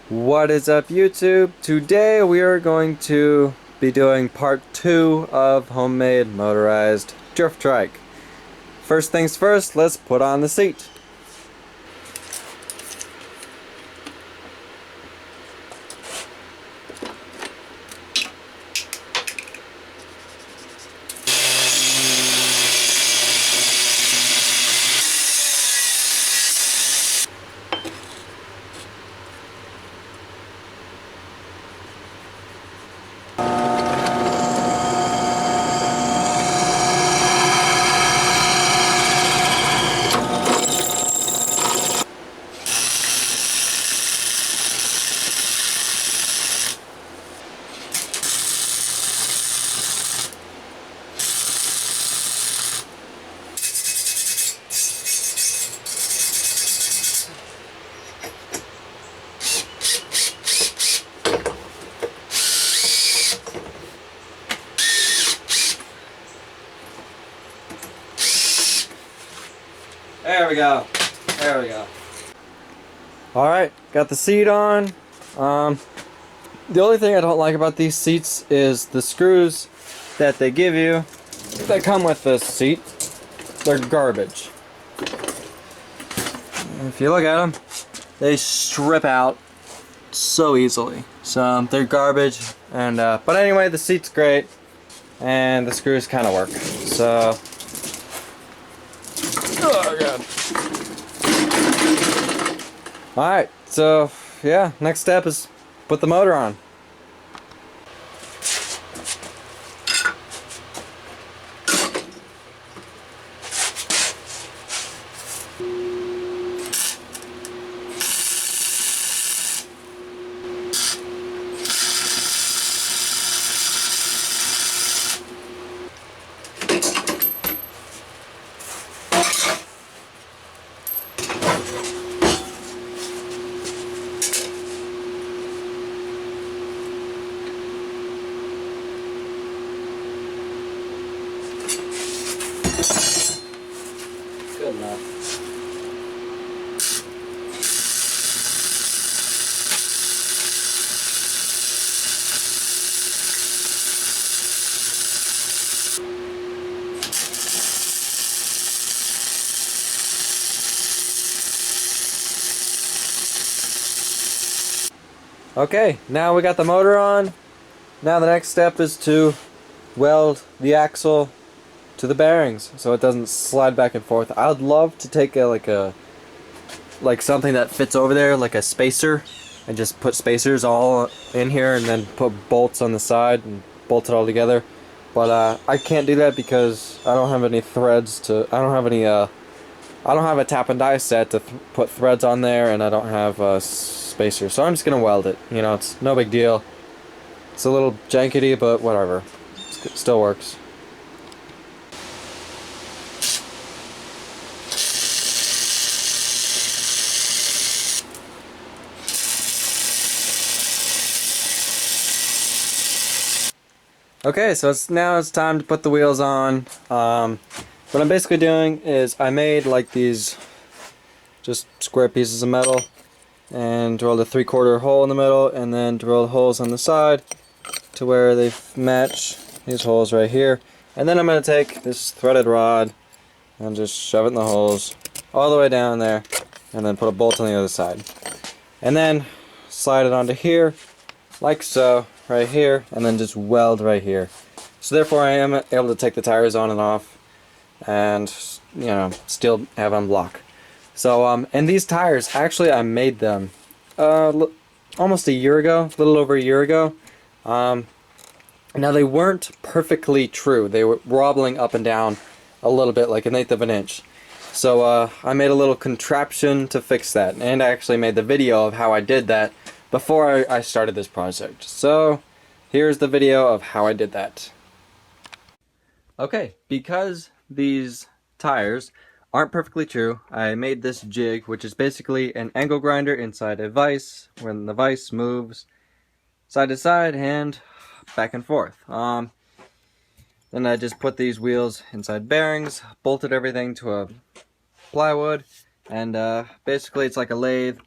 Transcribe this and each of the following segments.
What is up, YouTube? Today we are going to be doing part 2 of homemade motorized drift trike. First things first, let's put on the seat. There we go. There we go. Alright, got the seat on. The only thing I don't like about these seats is the screws that they give you that come with this seat. They're garbage. If you look at them, they strip out so easily. So they're garbage. And but anyway, the seat's great, and the screws kind of work. So. Oh god. Alright, so yeah, next step is put the motor on. Good enough. Okay, now we got the motor on. Now the next step is to weld the axle to the bearings so it doesn't slide back and forth. I would love to take like something that fits over there, like a spacer, and just put spacers all in here and then put bolts on the side and bolt it all together. But I can't do that because I don't have any threads to. I don't have any. I don't have a tap and die set to put threads on there, and I don't have a spacer. So I'm just gonna weld it. You know, it's no big deal. It's a little jankety, but whatever. It still works. Okay, so now it's time to put the wheels on. What I'm basically doing is I made like these just square pieces of metal and drilled a 3/4 hole in the middle and then drilled holes on the side to where they match these holes right here. And then I'm going to take this threaded rod and just shove it in the holes all the way down there and then put a bolt on the other side. And then slide it onto here like so, right here, and then just weld right here. So therefore I am able to take the tires on and off and, you know, still have them block. So and these tires, actually I made them almost a year ago, a little over a year ago. Now they weren't perfectly true. They were wobbling up and down a little bit, like 1/8 of an inch. So I made a little contraption to fix that, and I actually made the video of how I did that before I started this project. So here's the video of how I did that. Okay, because these tires aren't perfectly true, I made this jig, which is basically an angle grinder inside a vise, when the vise moves side to side and back and forth. Then I just put these wheels inside bearings, bolted everything to a plywood, and basically it's like a lathe.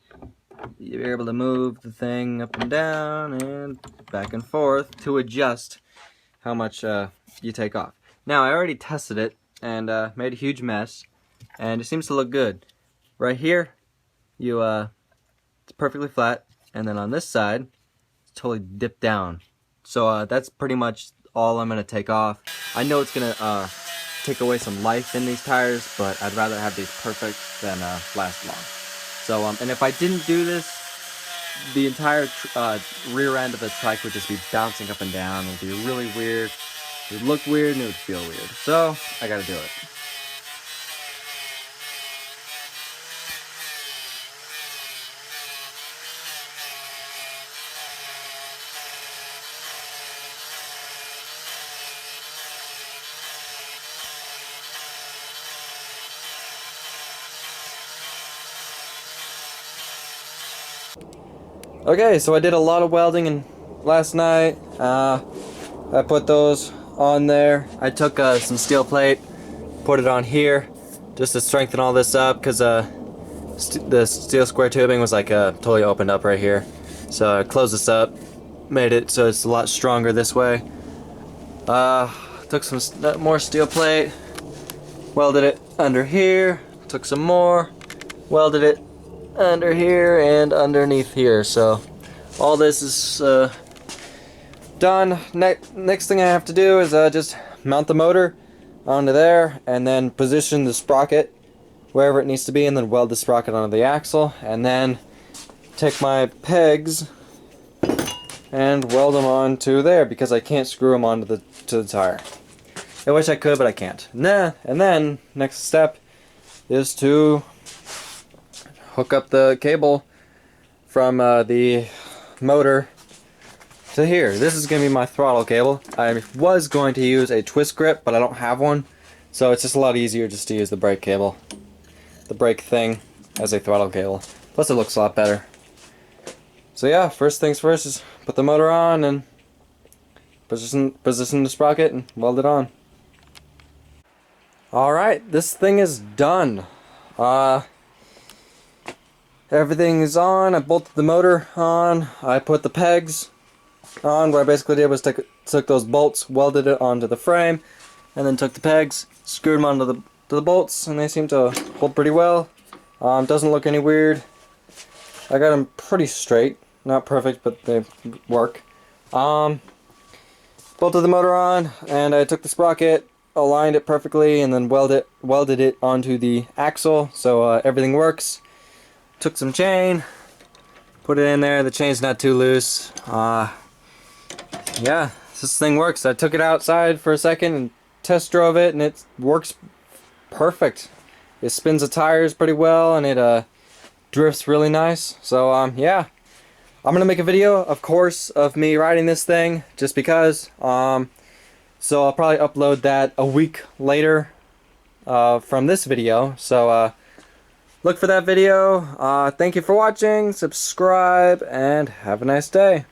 you're able to move the thing up and down and back and forth to adjust how much you take off. Now, I already tested it and made a huge mess, and it seems to look good. Right here, it's perfectly flat, and then on this side, it's totally dipped down. So that's pretty much all I'm gonna take off. I know it's gonna take away some life in these tires, but I'd rather have these perfect than last long. So and if I didn't do this, the entire rear end of the trike would just be bouncing up and down. It would be really weird. It would look weird and it would feel weird. So I gotta do it. Okay, so I did a lot of welding last night. I put those on there. I took some steel plate, put it on here, just to strengthen all this up, because the steel square tubing was like totally opened up right here. So I closed this up, made it so it's a lot stronger this way. Took some more steel plate, welded it under here, took some more, welded it under here and underneath here. So all this is done. Next thing I have to do is just mount the motor onto there and then position the sprocket wherever it needs to be, and then weld the sprocket onto the axle, and then take my pegs and weld them onto there, because I can't screw them onto the tire. I wish I could, but I can't. Nah, and then next step is to hook up the cable from the motor to here. This is going to be my throttle cable. I was going to use a twist grip, but I don't have one, so it's just a lot easier just to use the brake cable, the brake thing, as a throttle cable. Plus it looks a lot better. So yeah, first things first is put the motor on and position the sprocket and weld it on. Alright, this thing is done. Everything is on. I bolted the motor on. I put the pegs on. What I basically did was took those bolts, welded it onto the frame, and then took the pegs, screwed them onto the bolts, and they seem to hold pretty well. Doesn't look any weird. I got them pretty straight. Not perfect, but they work. Bolted the motor on, and I took the sprocket, aligned it perfectly, and then welded it onto the axle, so everything works. Took some chain, put it in there. The chain's not too loose. Yeah, this thing works. I took it outside for a second and test drove it, and it works perfect. It spins the tires pretty well, and it drifts really nice. So yeah, I'm gonna make a video, of course, of me riding this thing, just because. So I'll probably upload that a week later from this video. So look for that video. Thank you for watching, subscribe, and have a nice day.